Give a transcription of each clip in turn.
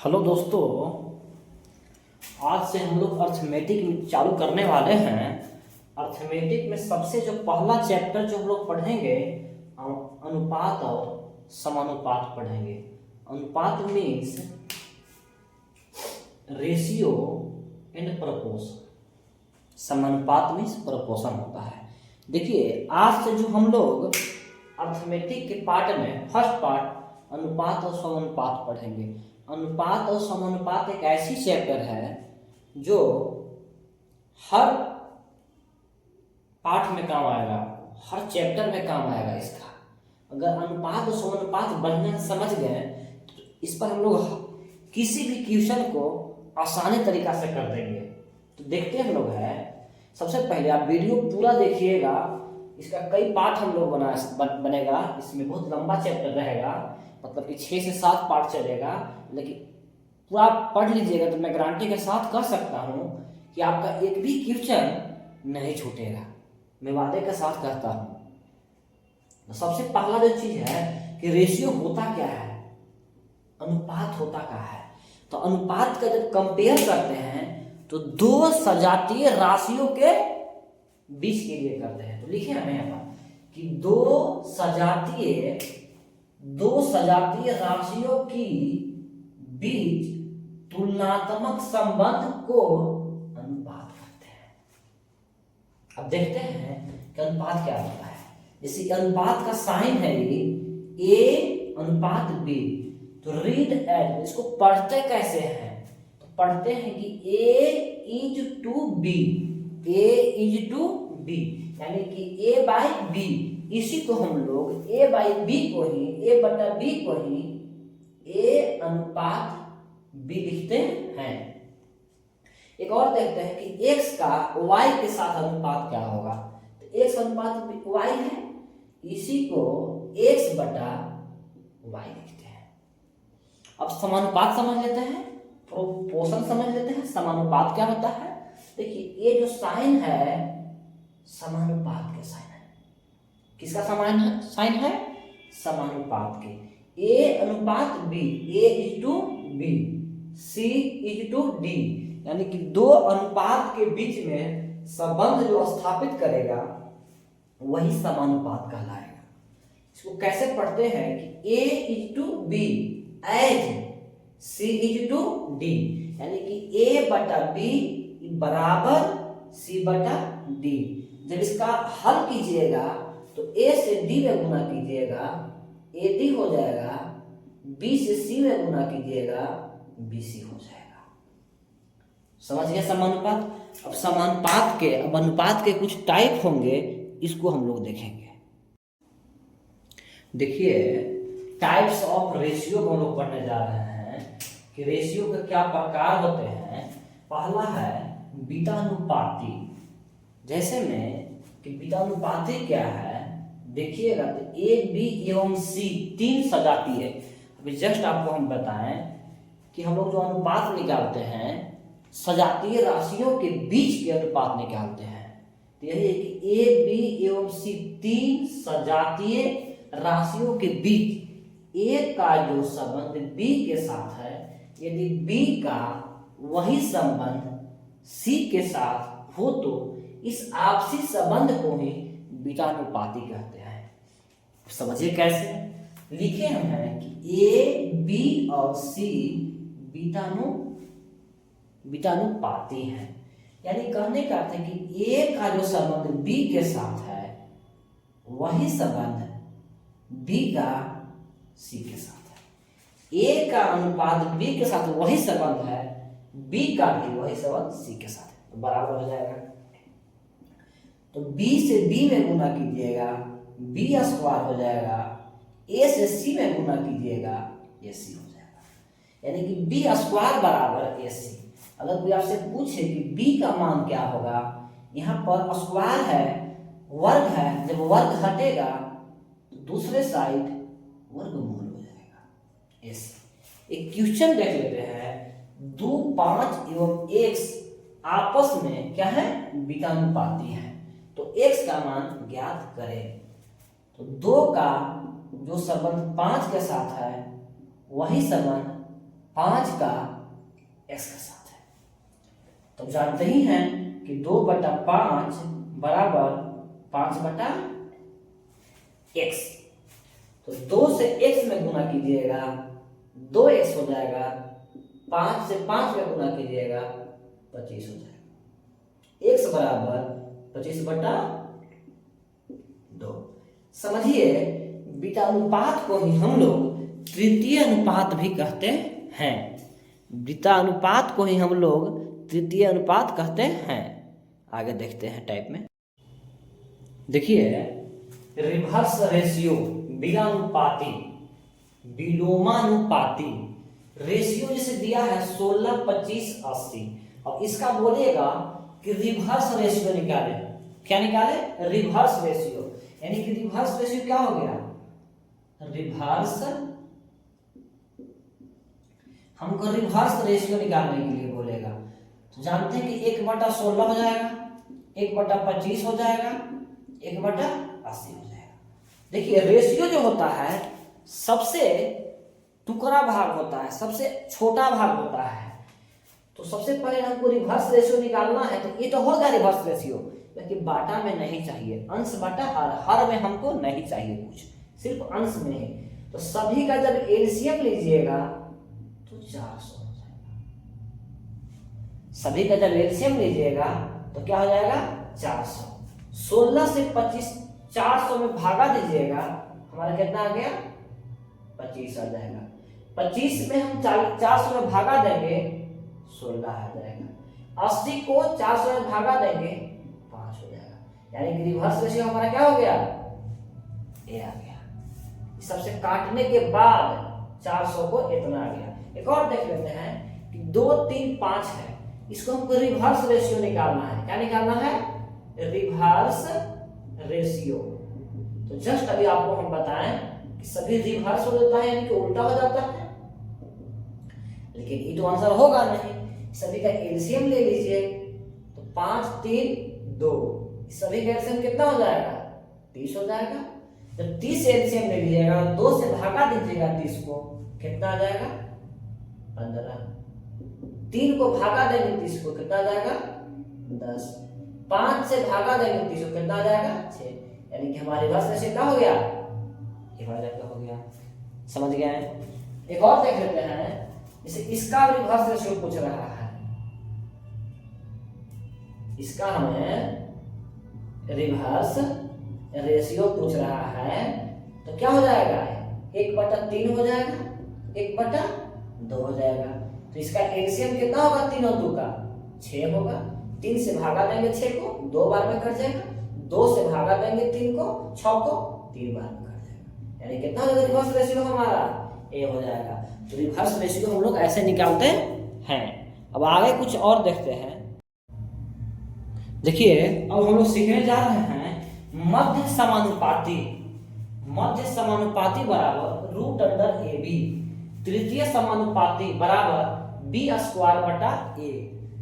Hello दोस्तों, आज से हम लोग अर्थमेटिक चालू करने वाले हैं। अर्थमेटिक में सबसे जो पहला चैप्टर जो हम लोग पढ़ेंगे अनुपात और समानुपात पढ़ेंगे। अनुपात मीन्स रेशियो एंड प्रपोर्शन, समानुपात मीन्स प्रपोर्शन होता है। देखिए, आज से जो हम लोग अर्थमेटिक के पार्ट में फर्स्ट पार्ट अनुपात और समानुपात पढ़ेंगे। अनुपात और समानुपात एक ऐसी चैप्टर है जो हर पाठ में काम आएगा, हर चैप्टर में काम आएगा इसका। अगर अनुपात और समानुपात बढ़िया समझ गए तो इस पर हम लोग किसी भी क्वेश्चन को आसानी तरीका से कर देंगे। तो देखते हम लोग है, सबसे पहले आप वीडियो पूरा देखिएगा। इसका कई पार्ट हम लोग बनेगा। इसमें बहुत लंबा चैप्टर रहेगा, मतलब कि 6 से 7 पार्ट चलेगा। लेकिन पूरा पढ़ लीजिएगा तो मैं गारंटी के साथ कह सकता हूँ कि आपका एक भी क्वेश्चन नहीं छूटेगा, मैं वादे के साथ कहता हूँ। तो सबसे पहला जो चीज है कि रेशियो होता क्या है, अनुपात होता क्या है। तो अनुपात का जब कंपेयर करते हैं तो दो सजातीय राशियों के बीच के लिए करते हैं। तो लिखे हमें यहाँ पर कि दो सजातीय राशियों की बीच तुलनात्मक संबंध को अनुपात कहते हैं। अब देखते हैं कि अनुपात क्या होता है। जैसे अनुपात का साइन है ये A अनुपात B। तो रीड एड, इसको पढ़ते कैसे हैं, तो पढ़ते हैं कि A is to B, A is to B, यानी कि A बाई B। इसी को हम लोग A बाई B को ही, A बटा B को ही A अनुपात B लिखते हैं। एक और देखते हैं कि X का Y के साथ अनुपात क्या होगा। तो X अनुपात Y है, इसी को X बटा Y लिखते हैं। अब समानुपात समझ लेते हैं, प्रोपोर्शन समझ लेते हैं। समानुपात क्या होता है, देखिए ये जो साइन है समानुपात के साइन है। किसका समान है, साइन है समानुपात के। A अनुपात B, A is to B, C is to D, यानी कि दो अनुपात के बीच में संबंध जो स्थापित करेगा वही समानुपात कहलाएगा। इसको कैसे पढ़ते हैं कि A is to B as C is to D, यानी कि A बटा B बराबर C बटा D। जब इसका हल कीजिएगा तो A से D में गुना कीजिएगा, AD हो जाएगा, B से C में गुना कीजिएगा, BC हो जाएगा। समझ गए समानुपात। अब अनुपात के कुछ टाइप होंगे, इसको हम लोग देखेंगे। देखिए, टाइप्स ऑफ रेशियो को हम लोग पढ़ने जा रहे हैं कि रेशियो के क्या प्रकार होते हैं। पहला है बीटानुपाती। जैसे में कि बीटानुपाती क्या है देखिएगा, तो A, B एवं C तीन सजाती है। अभी जस्ट आपको हम बताएं कि हम लोग जो अनुपात निकालते हैं सजातीय राशियों के बीच के अनुपात निकालते हैं। तो यही है कि A, B एवं C तीन सजातीय राशियों के बीच A का जो संबंध B के साथ है, यदि B का वही संबंध C के साथ हो तो इस आपसी संबंध को ही बीटानुपाती कहते हैं। समझिए कैसे, लिखे हम हैं कि A, B और C बीटानुपाती हैं। यानी कहने का अर्थ है कि A का जो संबंध B के साथ है वही संबंध B का C के साथ है। A का अनुपात B के साथ वही संबंध है, B का भी वही संबंध C के साथ है, तो बराबर हो जाएगा। तो B से B में गुना कीजिएगा, B स्क्वायर हो जाएगा, A से C में गुना कीजिएगा, AC हो जाएगा। यानी कि B स्क्वायर बराबर AC। अगर कोई आपसे पूछे कि B का मान क्या होगा, यहाँ पर स्क्वायर है, वर्ग है, जब वर्ग हटेगा तो दूसरे साइड वर्गमूल हो जाएगा AC। एक क्वेश्चन देख लेते हैं, 2, 5 एवं x आपस में क्या है, बीटानुपाती है, तो x का मान ज्ञात करें। तो 2 का जो संबंध 5 के साथ है वही संबंध 5 का x के साथ है। तो जानते ही हैं कि 2/5 बराबर 5/x। तो 2 से x में गुना कीजिएगा 2x हो जाएगा, 5 से 5 में गुना कीजिएगा 25 हो जाएगा। x बराबर 25/2। समझिए, बीटा अनुपात को ही हम लोग तृतीय अनुपात भी कहते हैं। बीटा अनुपात को ही हम लोग तृतीय अनुपात कहते हैं। आगे देखते हैं टाइप में। देखिए, रिवर्स रेशियो, विलोमानुपाती, विलोमानुपाती रेशियो जैसे दिया है 16, 25, 80। अब इसका बोलेगा कि रिवर्स रेशियो निकाले। क्या निकाले? Reverse ratio. यानी कि रिवर्स रेशियो क्या हो गया? रिवर्स, हमको रिवर्स रेशियो निकालने के लिए बोलेगा। तो जानते हैं कि 1/16 हो जाएगा, 1/25 हो जाएगा, 1/80 हो जाएगा। देखिए, रेशियो जो होता है सबसे टुकड़ा भाग होता है, सबसे छोटा भाग होता है। तो सबसे पहले हमको रिवर्स रेशियो निकालना है। तो ये तो होगा रिवर्स रेशियो, लेकिन बाटा में नहीं चाहिए, अंश बाटा हर में हमको नहीं चाहिए कुछ, सिर्फ अंश में है। तो सभी का जब एलसीएम लीजिएगा तो 400 हो जाएगा। सभी का जब एलसीएम लीजिएगा तो क्या हो जाएगा? 400। 16 से 25 400 में भागा दीजिएगा, हमारा कितना आ गया? 25 आ जाएगा। 25 में हम 400 में भागा देंगे 16 आ जाएगा। 80 को 400 में भागा देंगे 5 हो जाएगा। यानी कि रिवर्स रेशियो हमारा क्या हो गया? ये आ गया। सबसे काटने के बाद 400 को इतना आ गया। एक और देख लेते हैं कि 2, 3, 5 है, इसको हमको रिवर्स रेशियो निकालना है। क्या निकालना है? Reverse ratio. तो जस्ट अभी आपको हम बताएं कि सभी रिवर्स हो जाता है, यानी कि उल्टा हो जाता है, लेकिन ये तो आंसर होगा नहीं। सभी का एलसीएम ले लीजिए, तो 5, 3, 2, सभी का एलसीएम कितना हो जाएगा? 30 हो जाएगा। जब 30 एलसीएम ले लीजिएगा, 2 से भागा दीजिएगा 30 को, कितना आ जाएगा? 15। 3 को भागा देंगे 30 को, कितना आ जाएगा? 10। 5 से भागा देंगे 30 को, कितना आ जाएगा? 6। यानी कि हमारे पास ऐसे क्या हो गया? ये हो गया। समझ गए हैं? एक और देख लेते हैं, जैसे इसका रिवर्स रेशियो पूछ रहा है। इसका हमें रिवर्स रेशियो पूछ रहा है, तो क्या हो जाएगा? 1/3 हो जाएगा, 1/2 हो जाएगा। तो इसका एलसीएम कितना होगा? 3 और 2 का 6 होगा। 3 से भागा देंगे 6 को, 2 बार में कट जाएगा। 2 से भागा देंगे 3 को, 6 को 3 बार में कट जाएगा। यानी कितना हो जाएगा रिवर्स रेशियो हमारा? ए हो जाएगा। तो रिवर्स रेशियो हम लोग ऐसे निकालते हैं। अब आगे कुछ और देखते हैं। देखिए, अब हम लोग सीखने जा रहे हैं मध्य समानुपाती। मध्य समानुपाती बराबर √AB। तृतीय समानुपाती बराबर B²/A।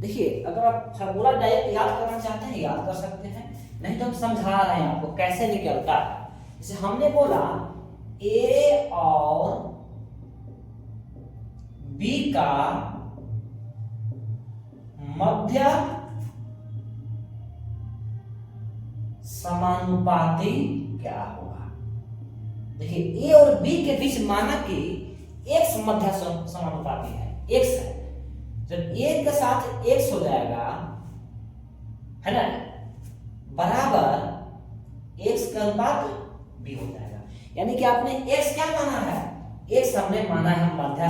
देखिए, अगर आप फार्मूला डायरेक्ट याद करना चाहते हैं याद कर सकते हैं, नहीं तो हम समझा रहे हैं आपको कैसे निकलता है। जैसे हमने बोला A और B का मध्य समानुपाती क्या होगा? देखिए, A और B के बीच माना कि x मध्य समानुपाती है, x है। जब A के साथ x हो जाएगा, है ना, बराबर x का अनुपात b हो जाएगा। यानी कि आपने x क्या माना है? x हमने माना है मध्य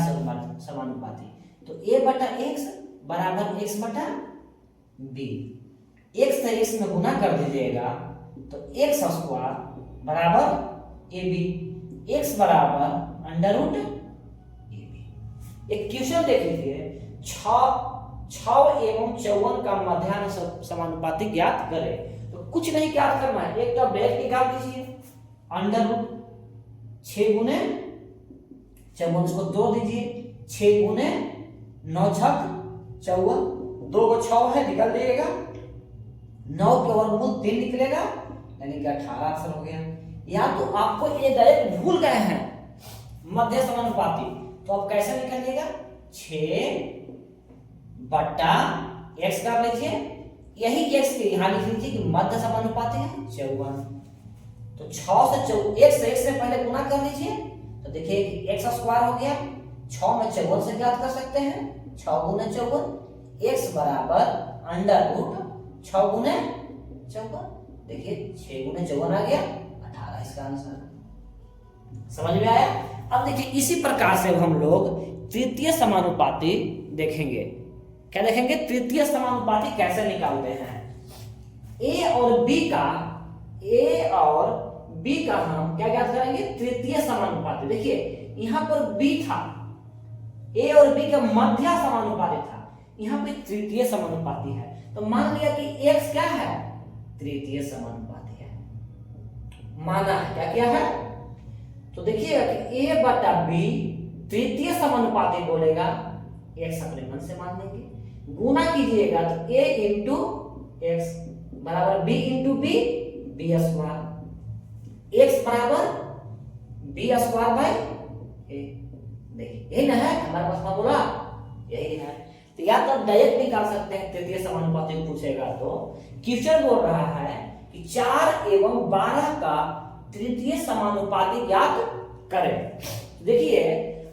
समानुपाती। तो a/x बराबर x/b। x से x में गुना कर दीजिएगा तो x² बराबर ab, x बराबर √ab। एक क्वेश्चन देख लीजिए, 6 एवं 54 का मध्याह्न समानुपाती ज्ञात करें। तो कुछ नहीं ज्ञात करना है, एक तो डायरेक्ट निकाल दीजिए, √6 गुने 54 को 2 दीजिए, 6 गुने 9 छक 54, 2 को 6 है निकल दिएगा, 9 के वर्गमूल 3 निकलेगा, यानी कि 18 आंसर हो गया। या तो आपको ये डायरेक्ट भूल गए हैं मध्य समानुपाती, तो आप कैसे निकालिएगा? 6/x कर लीजिए, यही x के यहां लिख लीजिए कि मध्य समानुपाती है 54। तो 6 से x से पहले गुना कर लीजिए, तो देखिए कि x स्क्वायर हो गया, 6 में 54 से ज्ञात कर सकते हैं, 6 गुने 54, x बराबर अंडर रूट 6 गुने 54, देखिए 6 गुने 54 आ गया 18 इसका आंसर। समझ में आया? अब देखिए इसी प्रकार से हम लोग तृतीय समानुपाती देखेंगे। क्या देखेंगे? तृतीय समानुपाती कैसे निकालते हैं। ए और बी का हम क्या ज्ञात करेंगे? तृतीय समानुपाती। देखिए यहां पर बी था, ए और बी का मध्य समानुपाती था, यहां पे तृतीय समानुपाती है, तो मान लिया कि x क्या है? तृतीय समानुपाती है, माना है। क्या क्या है? तो देखिएगा कि a बटा b तृतीय समानुपाती बोलेगा, x अपने मन से मान लेंगे, गुना कीजिएगा तो a इंटू एक्स बराबर b into B square, x बराबर b स्क्वायर बाई a। देखिए यही ना है हमारे पास फॉर्मूला, यही है। तो या तो डायरेक्ट निकाल सकते हैं, तृतीय समानुपाती पूछेगा तो क्वेश्चन बोल रहा है कि 4 एवं 12 का तृतीय समानुपाती ज्ञात करें। देखिए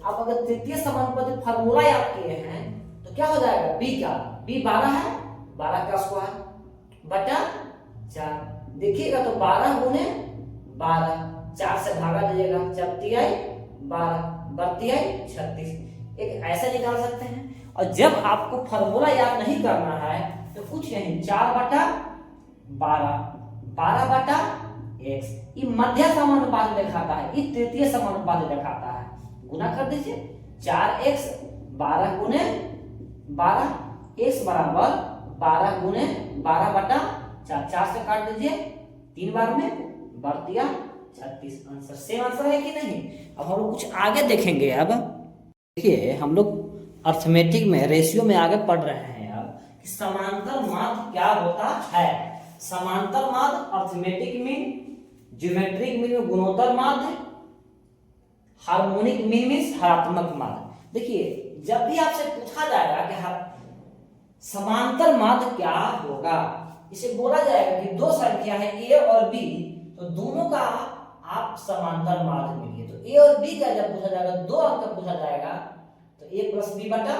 आप अगर तृतीय समानुपाती फार्मूला याद किए हैं तो क्या हो जाएगा? b का b 12 है, 12 का स्क्वायर बटा 4। देखिएगा तो 12 गुने 12, 4 से भागा दीजिएगा, 4×3 12, बढ़ती है 36, एक ऐसे निकाल सकते हैं। और जब आपको फार्मूला याद नहीं करना है तो कुछ नहीं, 4/12, 12/x, ये मध्य समानुपाती दिखाता है, ये तृतीय समानुपाती दिखाता है, गुना कर दीजिए, 4x 12 गुने 12, x बराबर 12 गुने 12/4, 4 से काट दीजिए 3 बार में, बढ़ दिया 36। आंसर सेम आंसर है कि नहीं? अब हम लोग कुछ आगे देखेंगे। अब देखिए हम लोग अर्थमेटिक में, रेशियो में आगे पढ़ रहे हैं अब कि समांतर माध्य क्या होता है। समांतर माध्य अर्थमेटिक मीन, ज्योमेट्रिक मीन में गुणोत्तर माध्य, हार्मोनिक मीन मीन हरात्मक माध्य। देखिए जब भी आपसे पूछा जाएगा कि समांतर माध्य क्या होगा, इसे बोला जाएगा कि दो संख्या है a और b, तो दोनों का आप समांतर माध्य मिलिए। तो a और b का जब पूछा जाएगा, 2 अंक का पूछा जाएगा तो a प्लस b बटा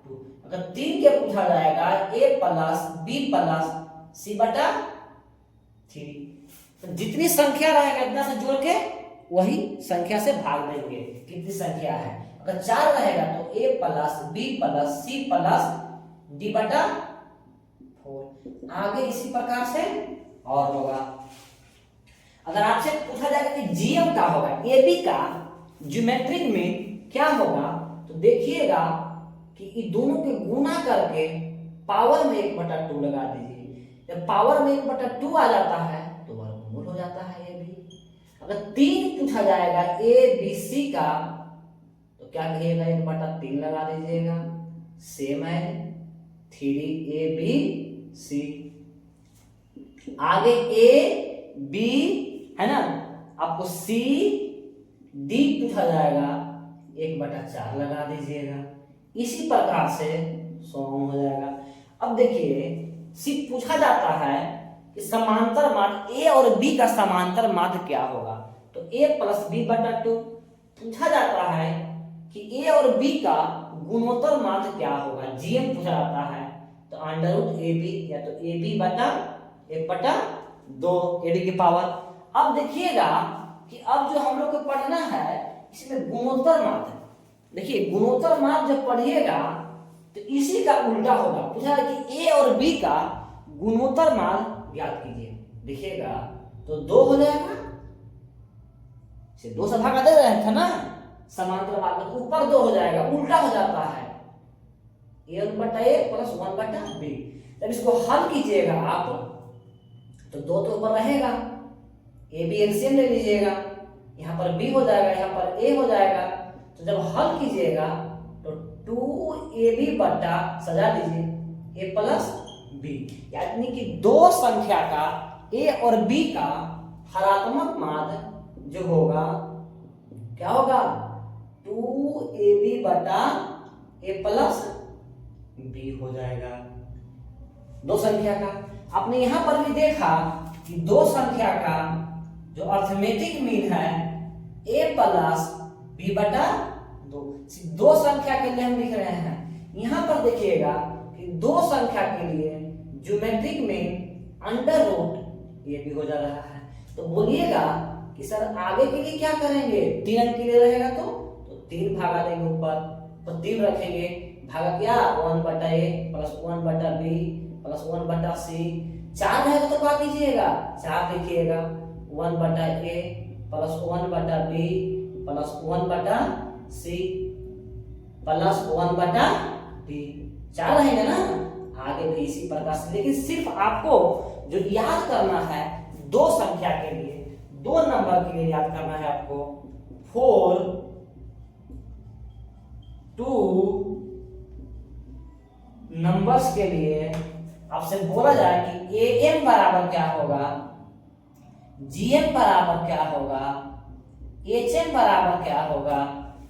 2। अगर 3 के पूछा जाएगा a plus b plus c बटा 3। तो जितनी संख्या रहेगा इतना से जोड़ के वही संख्या से भाग देंगे, कितनी संख्या है। अगर 4 रहेगा तो a plus b plus c plus d बटा 4। आगे इसी प्रकार से और होगा। अगर आपसे पूछा जाएगा कि जीएम का होगा, ए बी का ज्योमेट्रिक में क्या होगा, तो देखिएगा कि ये दोनों के गुना करके पावर में 1/2 लगा दीजिए। जब पावर में 1/2 आ जाता है तो वर्गमूल हो जाता है ए बी। अगर 3 पूछा जाएगा ए बी सी का, तो क्या कहिएगा? 1/3 लगा दीजिएगा, सेम है 3ab c। आगे a b है ना, आपको c d पूछा जाएगा, 1/4 लगा दीजिएगा। इसी प्रकार से सॉल्व हो जाएगा। अब देखिए सी पूछा जाता है कि समांतर माध्य a और b का समांतर माध्य क्या होगा, तो a प्लस b बटा 2। पूछा जाता है कि a और b का गुणोत्तर माध्य क्या होगा, जीएम पूछा जाता है, तो अंडर रूट ए बी, या तो ए बी बटा 1/2 ए की पावर। अब देखिएगा कि अब जो हम लोग को पढ़ना है इसमें गुणोत्तर माध्य। देखिए गुणोत्तर माध्य जब पढ़िएगा तो इसी का उल्टा होगा। पूछा है कि ए और बी का गुणोत्तर माध्य ज्ञात कीजिए। देखिएगा तो 2 हो जाएगा, 2 से भागा दे रहे थे ना, समांतर माध्य तो ऊपर 2 हो जाएगा, उल्टा हो जाता है, a/a प्लस 1/b। जब इसको हल कीजिएगा आप तो 2 तो ऊपर रहेगा, ए बी एलसीएम ले लीजिएगा, यहाँ पर b हो जाएगा, यहाँ पर a हो जाएगा। तो जब हल कीजिएगा तो 2ab बटा, सजा लीजिए, a प्लस b, यानी कि 2 संख्या का a और b का हरात्मक माध्य जो होगा क्या होगा, 2ab बटा ए प्लस बी हो जाएगा। दो संख्या का आपने यहां पर भी देखा कि दो संख्या का जो अर्थमेटिक मीन है ए प्लस बी बटा दो। दो संख्या के लिए हम लिख रहे हैं। यहां पर देखिएगा कि दो संख्या के लिए ज्योमेट्रिक मीन अंडर रूट ये भी हो जा रहा है। तो बोलिएगा कि सर आगे के लिए क्या करेंगे, 3 अंक के लिए रहेगा तो 3 भागा देंगे ऊपर, तो 3 रखेंगे, भागा क्या 1 बटा ए प्लस 1 बटा बी प्लस 1 बटा सी। 4 रहेगा तो क्या कीजिएगा, 4 लिखिएगा 1 बटा ए प्लस 1 बटा बी प्लस 1 बटा सी प्लस 1 बटा डी। 4 रहेगा ना, आगे भी इसी प्रकार से। लेकिन सिर्फ आपको जो याद करना है दो संख्या के लिए, दो नंबर के लिए याद करना है आपको। 4 2 नंबर्स के लिए आपसे बोला जाए कि ए एम बराबर क्या होगा, जी एम बराबर क्या होगा, एच एम बराबर क्या होगा।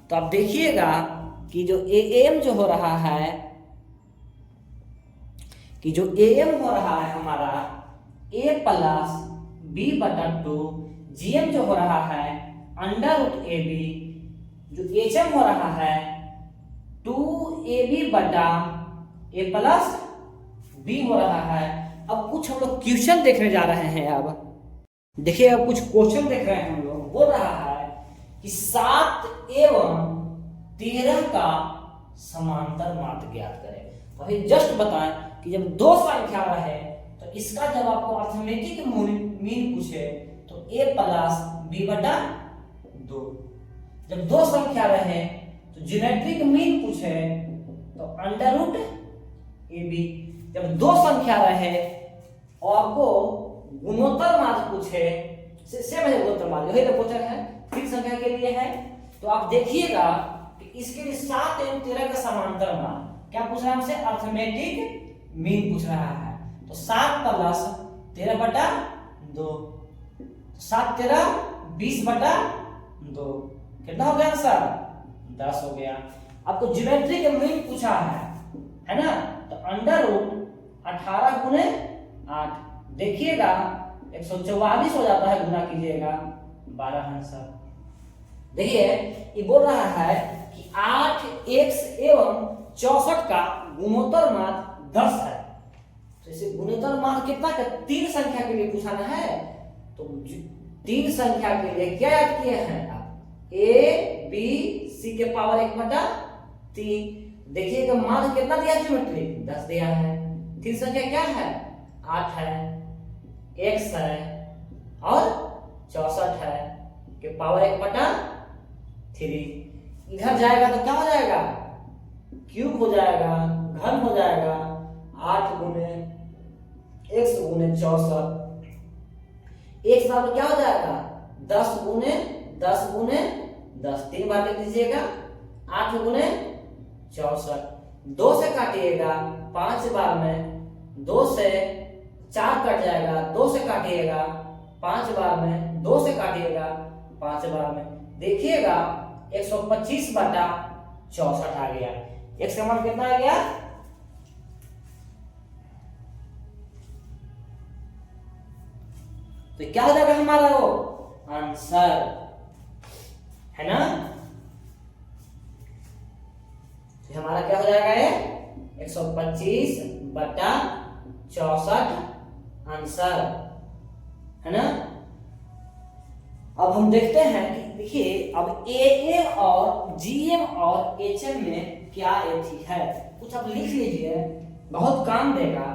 तो आप देखिएगा कि जो ए एम जो हो रहा है, कि जो ए एम हो रहा है हमारा ए प्लस बी बटा 2, जी एम जो हो रहा है अंडर रूट ए बी, जो एच एम हो रहा है 2ab बटा ए प्लस बी हो रहा है। अब कुछ हम लोग क्वेश्चन देखने जा रहे हैं। अब देखिए, अब कुछ क्वेश्चन देख रहे हैं हम लोग। बोल रहा है कि 7 एवं 13 का समांतर माध्य ज्ञात करें। तो अभी जस्ट बताएं कि जब दो संख्या रहे तो इसका जब आपको अर्थमेटिक मीन पूछे तो ए प्लस बी बटा 2। जब दो संख्या रहे तो ज्योमेट्रिक मीन पूछे तो अंडर रूट ए बी। जब दो संख्या रहे और आपको गुणोत्तर माध्य पूछे, सेम है गुणोत्तर माध्य, यही तो पूछा है, 3 संख्या के लिए है। तो आप देखिएगा कि इसके लिए 7 एवं 13 का समांतर माध्य क्या पूछ रहा है हमसे, अर्थमेटिक मीन पूछ रहा है। तो 7 प्लस 13 बटा 2, 7 13 20 बटा 2, कितना हो गया आंसर, 10 हो गया। आपको ज्योमेट्री का मीन पूछा है ना, तो अंडर रूट 18 गुने 8, देखिएगा 144 हो जाता है, गुना कीजिएगा 12 आंसर। देखिए ये बोल रहा है कि 8x एवं 64 का गुणोत्तर माध्य 10 है। तो इसे गुणोत्तर माध्य कितना का 3 संख्या के लिए पूछाना है। तो 3 संख्या के लिए क्या याद किए हैं आप, a b c के पावर 1 बटा 3। देखिएगा माध्य कितना दिया, ज्योमेट्री 10 दिया है। 3 संख्या क्या है, 8 है, x है और 64 है के पावर 1 बटा 3। इधर जाएगा तो क्या हो जाएगा, क्यूब हो जाएगा, घन हो जाएगा, 8 गुने x गुने 64। एक साथ क्या हो जाएगा, 10 गुने 10 गुने 10, 3 बार लिख लीजिएगा, 8 गुने 64। 2 से काटिएगा 5 बार में, 2 से 4 कट जाएगा, 2 से काटिएगा 5 बार में, 2 से काटिएगा 5 बार में, देखिएगा 125 बटा 64 आ गया। x का मान कितना आ गया, तो क्या हो जाएगा हमारा वो आंसर, है ना। तो हमारा क्या हो जाएगा ये 125 बटा 64 आंसर, है ना। अब हम देखते हैं कि देखिए अब ए और जीएम और एचएम में क्या एथी है, कुछ आप लिख लीजिए, बहुत काम देगा।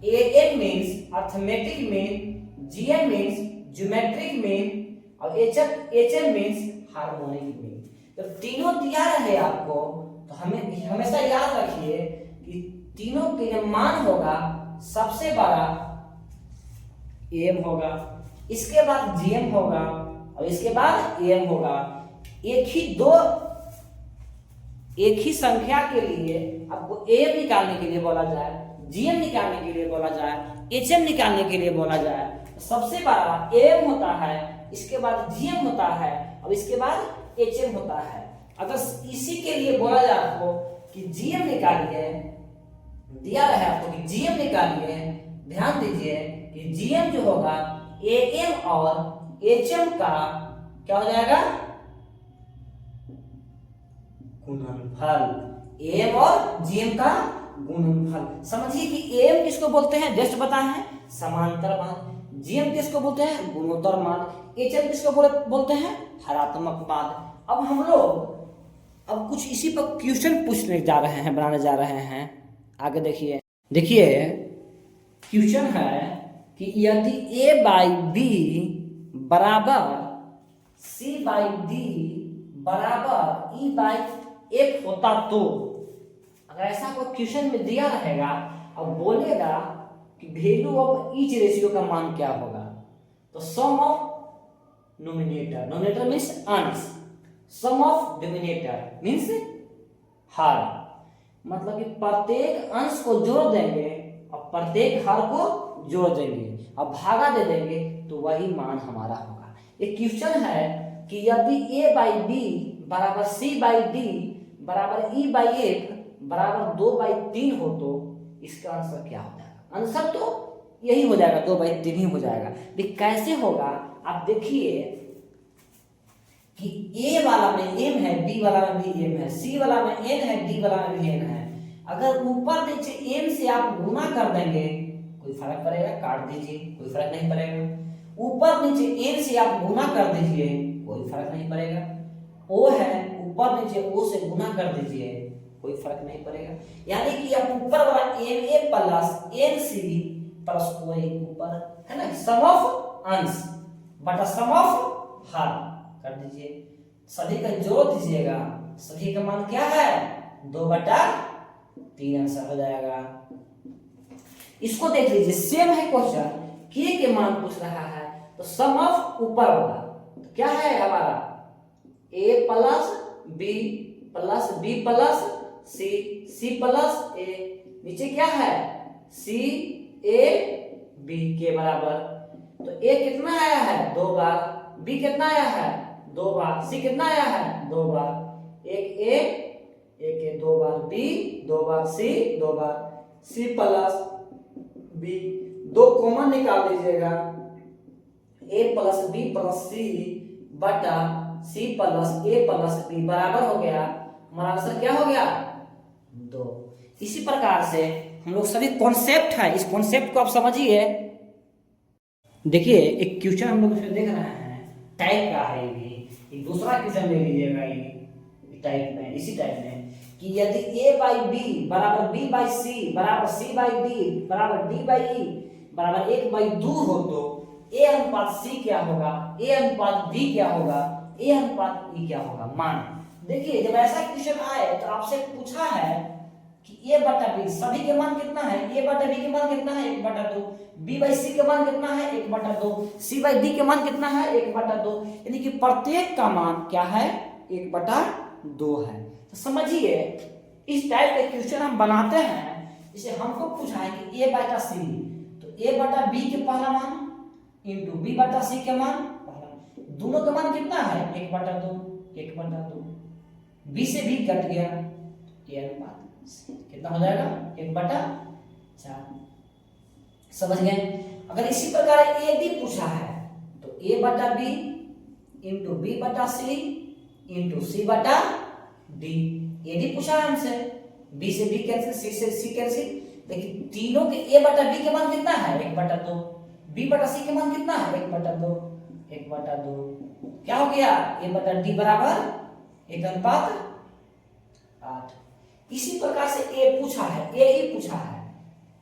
Am means arithmetic mean, GM means geometric mean और एचएम मींस हार्मोनिक मीन। तो तीनों दिया रहे आपको तो हमें हमेशा याद रखिए कि तीनों के जो मान होगा सबसे बड़ा एम होगा, इसके बाद जीएम होगा और इसके बाद एम होगा। एक ही संख्या के लिए आपको एम निकालने के लिए बोला जाए, जीएम निकालने के लिए बोला जाए, एचएम निकालने के लिए बोला जाए, तो सबसे बड़ा एम होता है, इसके बाद जीएम होता है और इसके बाद एचएम होता है। अगर इसी के लिए बोला जाए आपको कि जीएम निकालिए, दिया रहा है आपको कि जीएम निकालिए, ध्यान दीजिए कि जीएम जो होगा एएम और एचएम का क्या हो जाएगा, गुणनफल। एएम और जीएम का गुणनफल। समझिए कि एएम किसको बोलते हैं, जस्ट बताए हैं, समांतर मार्ग। जीएम किसको बोलते हैं, गुणोत्तर मार्ग। एचएम किसको बोलते हैं, हरात्मक मार्ग। अब हम लोग अब कुछ इसी पर क्वेश्चन पूछने जा रहे हैं, बनाने जा रहे हैं। आगे देखिए, क्वेश्चन है कि यदि ए बाई बी बराबर सी बाई डी बराबर ई बाई एफ होता तो, अगर ऐसा कोई क्वेश्चन में दिया रहेगा और बोलेगा कि वैल्यू ऑफ ईच रेशियो का मान क्या होगा, तो सम ऑफ नोमिनेटर, नोमिनेटर मीन्स अंश, सम ऑफ डिनोमिनेटर मीन्स हर, मतलब कि प्रत्येक अंश को जोड़ देंगे और प्रत्येक हर को जोड़ देंगे और भागा दे देंगे तो वही मान हमारा होगा। एक क्वेश्चन है कि यदि ए बाई बी बराबर सी बाई डी बराबर ई बाई एफ बराबर 2/3 हो तो इसका आंसर क्या हो जाएगा। आंसर तो यही हो जाएगा, 2/3 ही हो जाएगा। लेकिन कैसे होगा आप देखिए कि ए वाला में m है, b वाला में भी m है, c वाला में n है, d वाला में भी n है। अगर ऊपर नीचे m से आप गुना कर देंगे कोई फर्क पड़ेगा, काट दीजिए कोई फर्क नहीं पड़ेगा। ऊपर नीचे n से आप गुना कर दीजिए कोई फर्क नहीं पड़ेगा। o है, ऊपर नीचे o से गुना कर दीजिए कोई फर्क नहीं पड़ेगा। यानी कि आप ऊपर वाला na प्लस nc प्लस कोई ऊपर है ना, सम ऑफ अंश बटा सम ऑफ हर कर दीजिए, सभी का जोड़ दीजिएगा, सभी का मान क्या है 2/3 आंसर हो जाएगा। इसको देख लीजिए, सेम है क्वेश्चन, के मान पूछ रहा है तो सम ऑफ ऊपर वाला तो क्या है हमारा a plus b plus c, c plus a, नीचे क्या है c a b के बराबर। तो a कितना आया है 2 बार, b कितना आया है 2 बार, c कितना आया है 2 बार, एक a 2 bar, b 2 bar, c 2 bar, c plus b 2 common निकाल दीजिएगा, a plus b plus c बटा c plus a plus b बराबर हो गया, हमारा आंसर क्या हो गया 2। इसी प्रकार से हम लोग सभी कॉन्सेप्ट है, इस कॉन्सेप्ट को आप समझिए। देखिए एक क्वेश्चन हम लोग इसमें देख रहे हैं, टाइप का है, ये भी एक दूसरा क्वेश्चन ले लीजिएगा ये टाइप में, इसी टाइप में कि यदि a बाई बी बराबर b बाई सी बराबर c बाई डी बराबर d बाई ई बराबर 1/2 हो तो a अनुपात c क्या होगा, a अनुपात b क्या होगा, a अनुपात e क्या होगा मान। देखिए जब ऐसा क्वेश्चन आए तो आपसे पूछा है कि a बटा b सभी के मान कितना है, a बटा b के मान कितना है 1/2, b बाई c के मान कितना है 1/2, c बाई d के मान कितना है 1/2, यानी कि प्रत्येक का मान क्या है 1/2 है। तो समझिए इस टाइप का क्वेश्चन हम बनाते हैं, इसे हमको पूछा है कि a बटा c, तो a बटा b के पहला मान इंटू b बटा c के मान पहला, दोनों का मान कितना है 1/2, b से b कट गया, a अनुपात कितना हो जाएगा 1/4। समझ गए। अगर इसी प्रकार a d पूछा है तो a बटा b इंटू b बटा c इंटू c बटा d, a d पूछा है हमसे, b से b कैंसिल, c से c कैंसिल, लेकिन तीनों के a बटा b के मान कितना है 1/2, b बटा c के मान कितना है 1/2, क्या हो गया a बटा d बराबर 1/8। इसी प्रकार से a पूछा है, a ही पूछा है,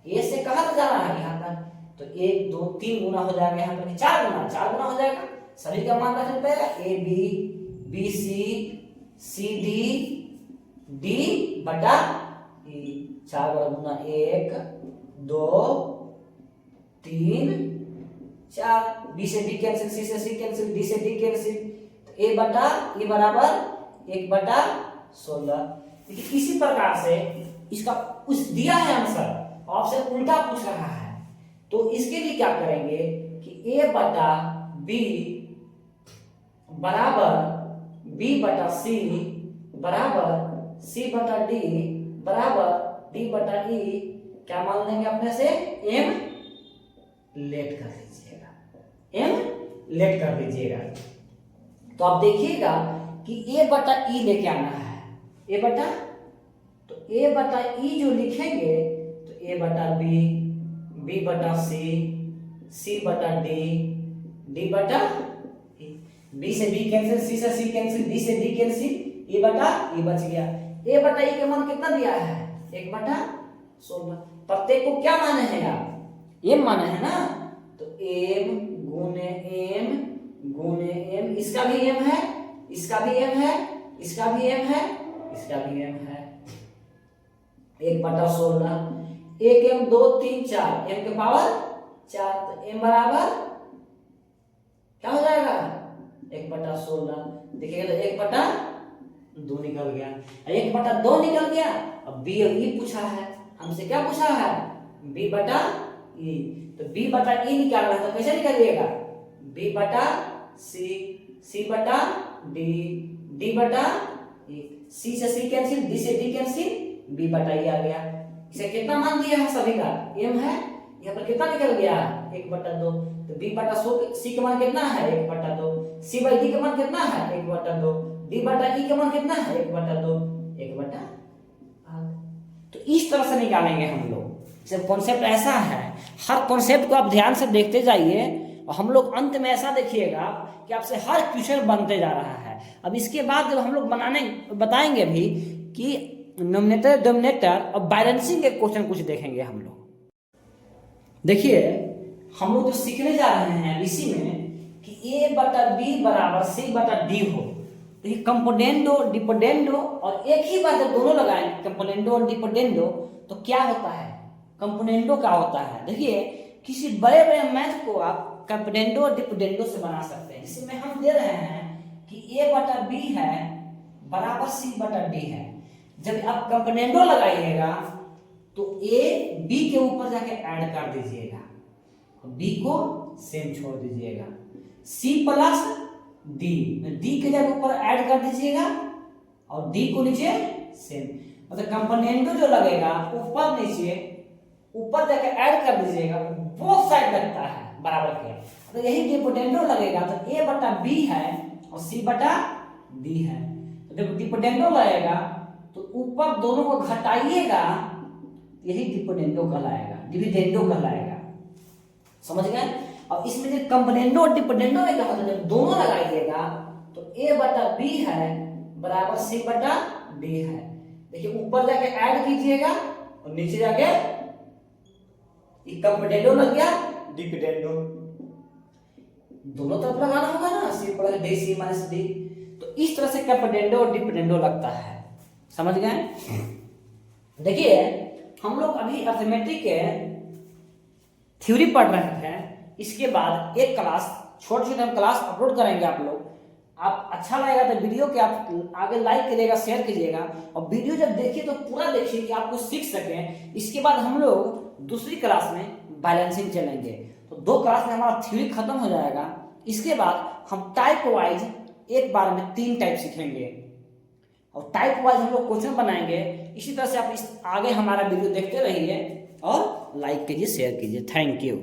a से कहां तक जाना है यहाँ तक, तो 1 2 3 गुना हो जाएगा, यहाँ पर 4 गुना हो जाएगा, सभी का मान रखना पड़ेगा a b b c d d बटा e, 4 गुना 1 2 3 4, b से b कैंसिल, c से c कैंसिल, d से d कैंसिल, तो a बटा e बराबर 1/16। देखिए इसी प्रकार से इसका उस दिया है आंसर, ऑप्शन उल्टा पूछ रहा है, तो इसके लिए क्या करेंगे कि a बटा b बराबर b बटा c बराबर c बटा d बराबर डी बटा ई क्या मान लेंगे अपने से, एम लेट कर दीजिएगा, एम लेट कर दीजिएगा। तो आप देखिएगा कि ए बटा ई लेके आना है, ए बटा, तो ए बटा ई जो लिखेंगे तो ए बटा बी, बी बटा सी, सी बटा डी, डी बटा ई, बी से बी कैंसिल, सी से सी कैंसिल, डी से डी कैंसिल, ए बटा ई बच गया। ए बटा ई का मान कितना दिया है, 1 बटा 16। प्रत्येक को क्या माने हैं आप, एम माने हैं ना, तो एम गुने एम, इसका भी एम है, इसका भी एम है, इसका भी एम है, इसका भी एम है। 1 बटा 16, 1 एम 2 3 4, एम के पावर 4, तो एम बराबर क्या हो जाएगा, 1 बटा 16। देखिएगा तो 1 बटा 2 निकल गया, 1 बटा 2 निकल गया। अब बी और ई पूछा है हमसे, क्या पूछा है, बी बटा ई, तो बी बटा ई निकालना है तो कैसे निकालिएगा, बी बटा सी, सी बटा डी, डी बटा ई, सी से सी कैंसिल, डी से डी कैंसिल, बी बटा ई आ गया। इसे कितना मान दिया है सभी का, एम है, यहाँ पर कितना निकल गया, 1 बटा 2, तो बी बटा सी का मान कितना है, 1 बटा 2, सी बाई डी का मान कितना है, 1 बटा 2, डी बटा ई का मान कितना है, 1 बटा 2, 1 बटा 8। तो इस तरह से निकालेंगे हम लोग। जब कॉन्सेप्ट ऐसा है, हर कॉन्सेप्ट को आप ध्यान से देखते जाइए और हम लोग अंत में ऐसा देखिएगा कि आपसे हर क्वेश्चन बनते जा रहा है। अब इसके बाद जब हम लोग बताएंगे भी कि नोमिनेटर डोमिनेटर और बैलेंसिंग के क्वेश्चन कुछ देखेंगे हम लोग। देखिए हम लोग जो सीखने जा रहे हैं इसी में कि ए बटा बी बराबर सी बटा डी हो, तो ये कंपोनेंडो डिपेंडेंडो, और एक ही बात जब दोनों लगाएं कंपोनेंडो और डिपेंडेंडो तो क्या होता है, कंपोनेंडो क्या होता है। देखिए किसी बड़े बड़े मैथ को आप कंपोनेंडो और डिपेंडेंडो से बना सकते हैं। इसमें हम दे रहे हैं कि ए बटा बी है बराबर सी बटा डी है। जब आप कंपोनेंडो लगाइएगा तो ए बी के ऊपर जाके ऐड कर दीजिएगा, बी को सेम छोड़ दीजिएगा, सी प्लस डी, डी के जगह ऊपर ऐड कर दीजिएगा और डी को नीचे सेम, मतलब कंपोनेंडो जो लगेगा ऊपर नीचे, ऊपर जाके ऐड कर दीजिएगा, बोथ साइड लगता है बराबर के। तो यही डिपेंडेंडो लगेगा तो ए बटा बी है और सी बटा डी है। तो जब डिपेंडेंडो लगेगा तो ऊपर दोनों को घटाइएगा, यही डिपेंडेंडो कहलाएगा, डिविडेंडो कहलाएगा। समझ गए। अब इसमें जो कंपोनेंडो और डिपेंडेंडो में क्या होता है, जब दोनों लगाइएगा तो ए बटा बी है बराबर सी बटा डी है। देखिए ऊपर जाके ऐड कीजिएगा और नीचे जाके कंपोनेंडो लग गया, डिपेंडेंडो दोनों तरफ लगाना होगा ना, C plus D C minus D. तो इस तरह से कंपोनेंडो और डिपेंडेंडो लगता है। समझ गए। देखिए हम लोग अभी अर्थमेटिक के थ्योरी पढ़ रहे थे, इसके बाद एक क्लास छोटे छोटे हम क्लास अपलोड करेंगे। आप लोग आप अच्छा लगेगा तो वीडियो के आप आगे लाइक करिएगा, शेयर कीजिएगा, और वीडियो जब देखिए तो पूरा देखिए कि आपको सीख सकें। इसके बाद हम लोग दूसरी क्लास में बैलेंसिंग चलेंगे, तो 2 क्लास में हमारा थ्योरी खत्म हो जाएगा। इसके बाद हम टाइप वाइज एक बार में 3 टाइप सीखेंगे और टाइप वाइज हम लोग क्वेश्चन बनाएंगे। इसी तरह से आप आगे हमारा वीडियो देखते रहिए और लाइक कीजिए, शेयर कीजिए। Thank you.